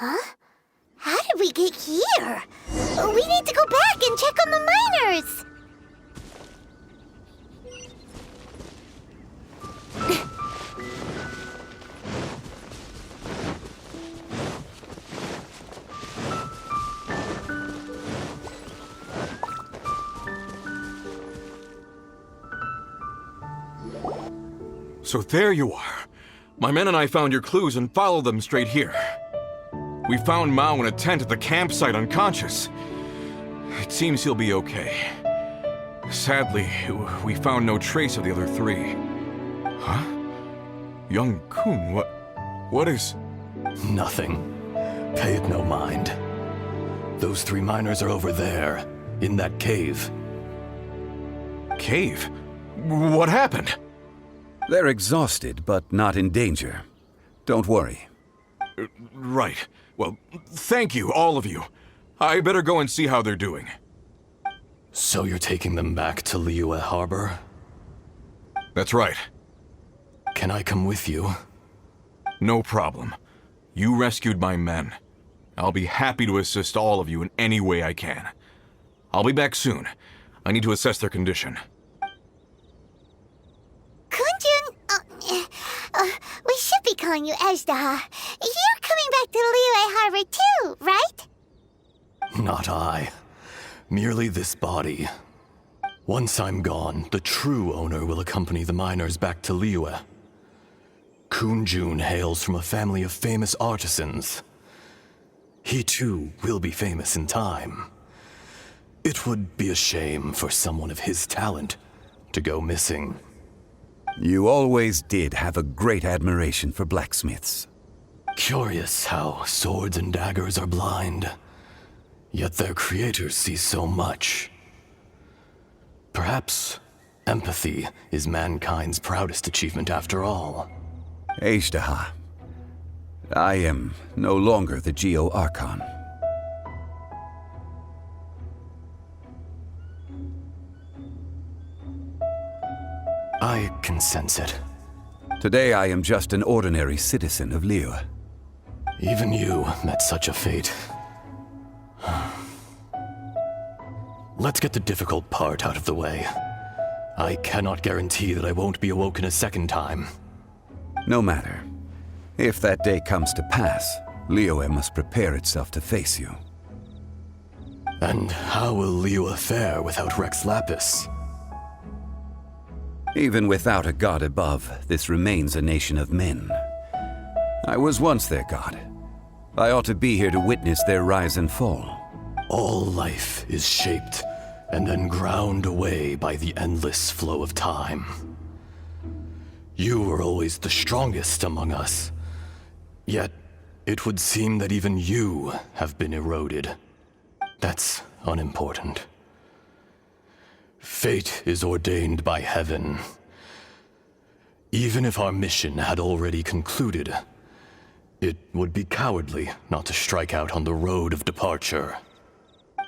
Huh? How did we get here? We need to go back and check on the miners! So there you are. My men and I found your clues and followed them straight here. We found Mao in a tent at the campsite unconscious. It seems he'll be okay. Sadly, we found no trace of the other three. Huh? Young Kun, what is... Nothing. Pay it no mind. Those 3 miners are over there, in that cave. Cave? What happened? They're exhausted, but not in danger. Don't worry. Right. Well, thank you, all of you. I better go and see how they're doing. So you're taking them back to Liyue Harbor? That's right. Can I come with you? No problem. You rescued my men. I'll be happy to assist all of you in any way I can. I'll be back soon. I need to assess their condition. Kunjun, we should be calling you Ezda. You're coming back to Liyue Harbor too, right? Not I. Merely this body. Once I'm gone, the true owner will accompany the miners back to Liyue. Kunjun hails from a family of famous artisans. He too will be famous in time. It would be a shame for someone of his talent to go missing. You always did have a great admiration for blacksmiths. Curious how swords and daggers are blind, yet their creators see so much. Perhaps empathy is mankind's proudest achievement after all. Ezda, I am no longer the Geo-Archon. I can sense it. Today I am just an ordinary citizen of Liyue. Even you met such a fate. Let's get the difficult part out of the way. I cannot guarantee that I won't be awoken a second time. No matter. If that day comes to pass, Liyue must prepare itself to face you. And how will Liyue fare without Rex Lapis? Even without a god above, this remains a nation of men. I was once their god. I ought to be here to witness their rise and fall. All life is shaped and then ground away by the endless flow of time. You were always the strongest among us. Yet, it would seem that even you have been eroded. That's unimportant. Fate is ordained by heaven. Even if our mission had already concluded, it would be cowardly not to strike out on the road of departure.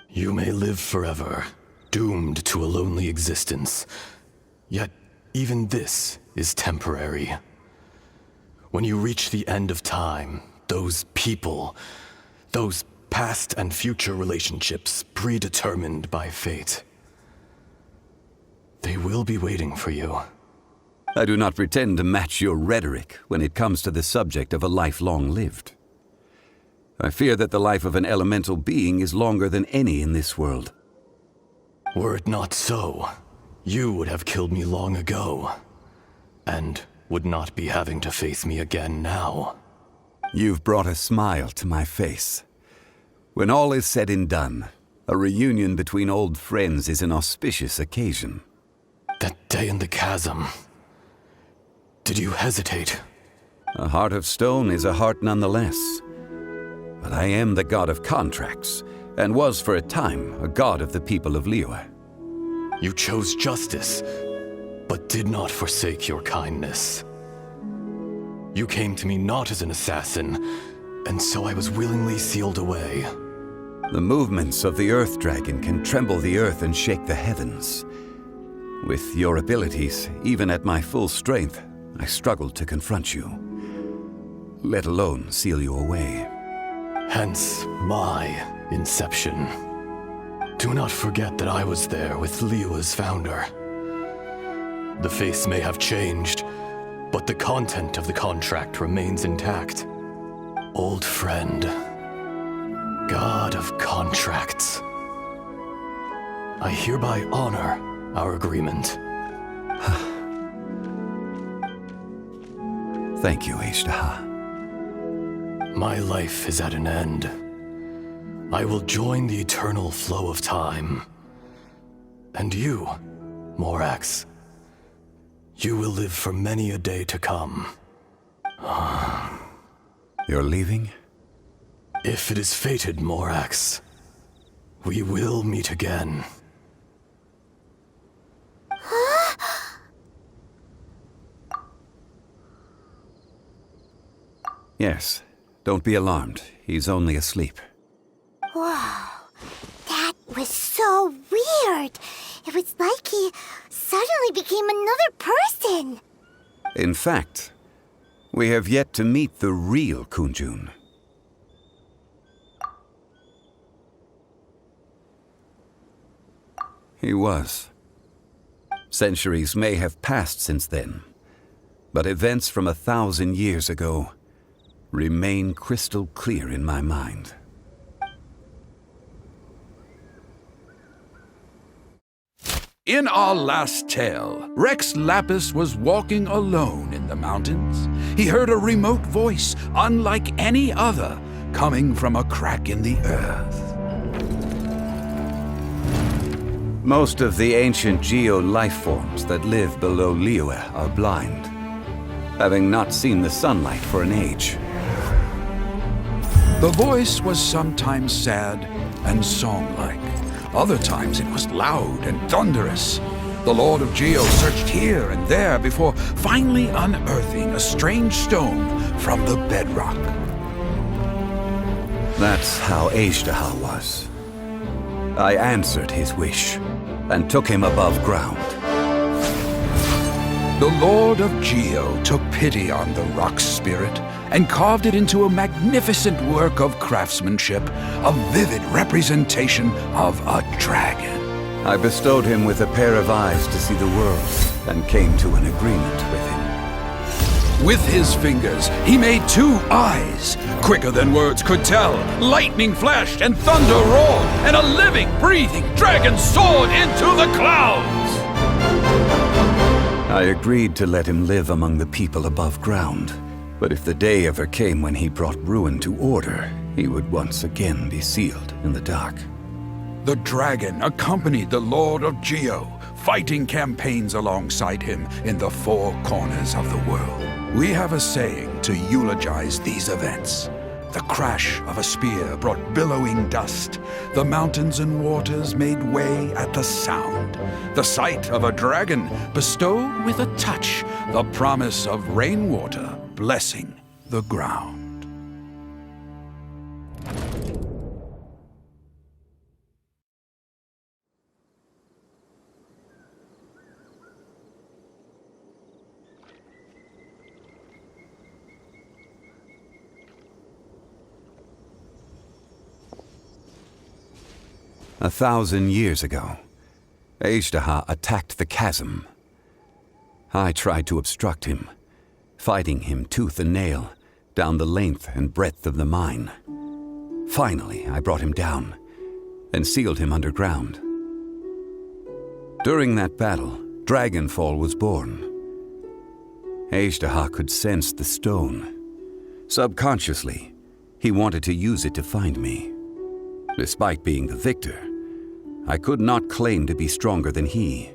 You may live forever, doomed to a lonely existence. Yet, even this is temporary. When you reach the end of time, those people, those past and future relationships predetermined by fate, they will be waiting for you. I do not pretend to match your rhetoric when it comes to the subject of a life long lived. I fear that the life of an elemental being is longer than any in this world. Were it not so, you would have killed me long ago, and would not be having to face me again now. You've brought a smile to my face. When all is said and done, a reunion between old friends is an auspicious occasion. That day in the chasm, did you hesitate? A heart of stone is a heart nonetheless. But I am the god of contracts, and was for a time a god of the people of Liyue. You chose justice, but did not forsake your kindness. You came to me not as an assassin, and so I was willingly sealed away. The movements of the Earth Dragon can tremble the earth and shake the heavens. With your abilities, even at my full strength, I struggled to confront you, let alone seal you away. Hence my inception. Do not forget that I was there with Liyue's founder. The face may have changed, but the content of the contract remains intact. Old friend, God of contracts, I hereby honor our agreement. Thank you, Ashtaha. My life is at an end. I will join the eternal flow of time. And you, Morax, you will live for many a day to come. You're leaving? If it is fated, Morax, we will meet again. Yes. Don't be alarmed. He's only asleep. Whoa, that was so weird. It was like he suddenly became another person. In fact, we have yet to meet the real Kunjun. He was. Centuries may have passed since then, but events from 1,000 years ago remain crystal clear in my mind. In our last tale, Rex Lapis was walking alone in the mountains. He heard a remote voice, unlike any other, coming from a crack in the earth. Most of the ancient geo-life forms that live below Liyue are blind, having not seen the sunlight for an age. The voice was sometimes sad and song-like. Other times it was loud and thunderous. The Lord of Geo searched here and there before finally unearthing a strange stone from the bedrock. That's how Ashtaha was. I answered his wish and took him above ground. The Lord of Geo took pity on the rock spirit and carved it into a magnificent work of craftsmanship, a vivid representation of a dragon. I bestowed him with a pair of eyes to see the world and came to an agreement with him. With his fingers, he made 2 eyes, quicker than words could tell. Lightning flashed and thunder roared, and a living, breathing dragon soared into the clouds. I agreed to let him live among the people above ground, but if the day ever came when he brought ruin to order, he would once again be sealed in the dark. The dragon accompanied the Lord of Geo, fighting campaigns alongside him in the 4 corners of the world. We have a saying to eulogize these events. The crash of a spear brought billowing dust. The mountains and waters made way at the sound. The sight of a dragon bestowed with a touch the promise of rainwater blessing the ground. A 1,000 years ago, Ashtaha attacked the chasm. I tried to obstruct him, fighting him tooth and nail down the length and breadth of the mine. Finally, I brought him down and sealed him underground. During that battle, Dragonfall was born. Ashtaha could sense the stone. Subconsciously, he wanted to use it to find me. Despite being the victor, I could not claim to be stronger than he,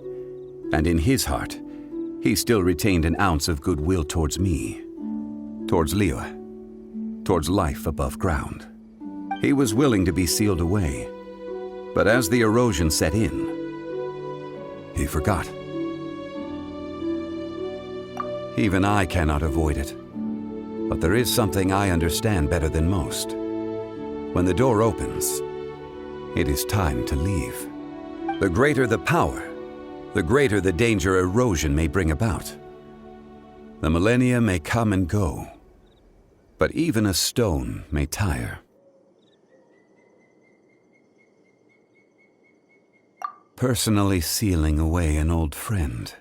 and in his heart, he still retained an ounce of goodwill towards me, towards Liyue, towards life above ground. He was willing to be sealed away, but as the erosion set in, he forgot. Even I cannot avoid it, but there is something I understand better than most. When the door opens, it is time to leave. The greater the power, the greater the danger erosion may bring about. The millennia may come and go, but even a stone may tire. Personally sealing away an old friend.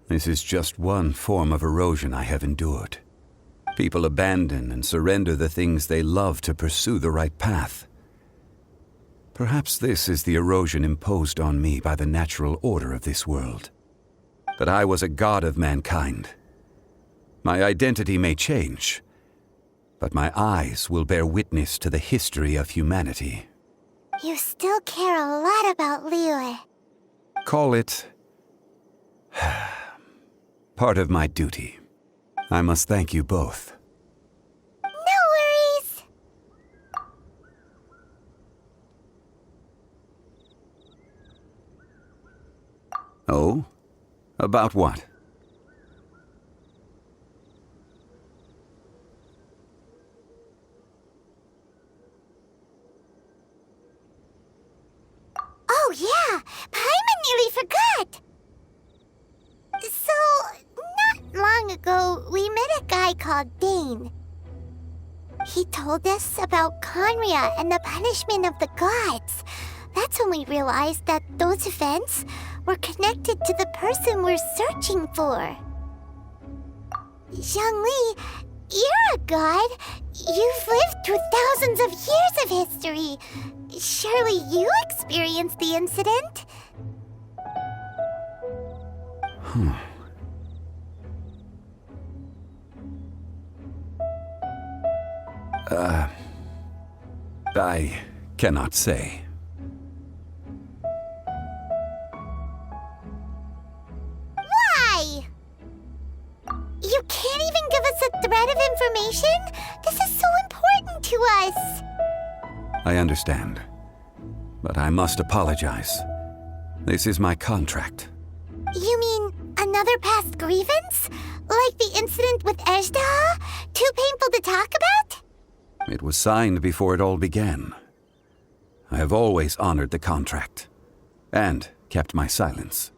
This is just one form of erosion I have endured. People abandon and surrender the things they love to pursue the right path. Perhaps this is the erosion imposed on me by the natural order of this world. That I was a god of mankind. My identity may change, but my eyes will bear witness to the history of humanity. You still care a lot about Liyue. Call it part of my duty. I must thank you both. No worries. Oh? About what? Oh yeah, Paimon nearly forgot. So, not long ago, we met a guy called Dane. He told us about Conria and the punishment of the gods. That's when we realized that those events were connected to the person we're searching for. Zhongli, you're a god. You've lived through thousands of years of history. Surely you experienced the incident? I cannot say. Why? You can't even give us a thread of information? This is so important to us. I understand. But I must apologize. This is my contract. You mean another past grievance? Like the incident with Ejda? Too painful to talk about? It was signed before it all began. I have always honored the contract. And kept my silence.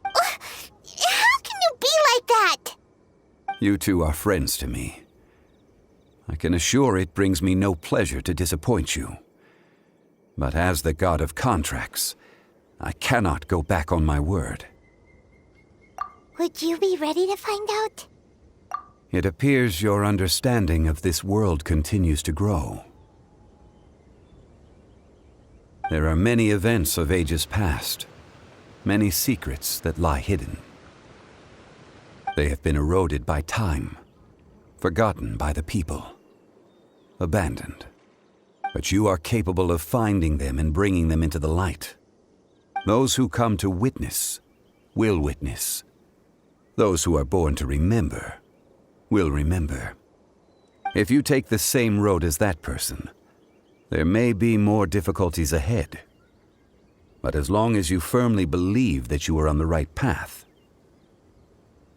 How can you be like that? You two are friends to me. I can assure it brings me no pleasure to disappoint you. But as the god of contracts, I cannot go back on my word. Would you be ready to find out? It appears your understanding of this world continues to grow. There are many events of ages past, many secrets that lie hidden. They have been eroded by time, forgotten by the people, abandoned. But you are capable of finding them and bringing them into the light. Those who come to witness will witness. Those who are born to remember will remember. If you take the same road as that person, there may be more difficulties ahead. But as long as you firmly believe that you are on the right path,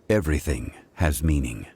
everything has meaning.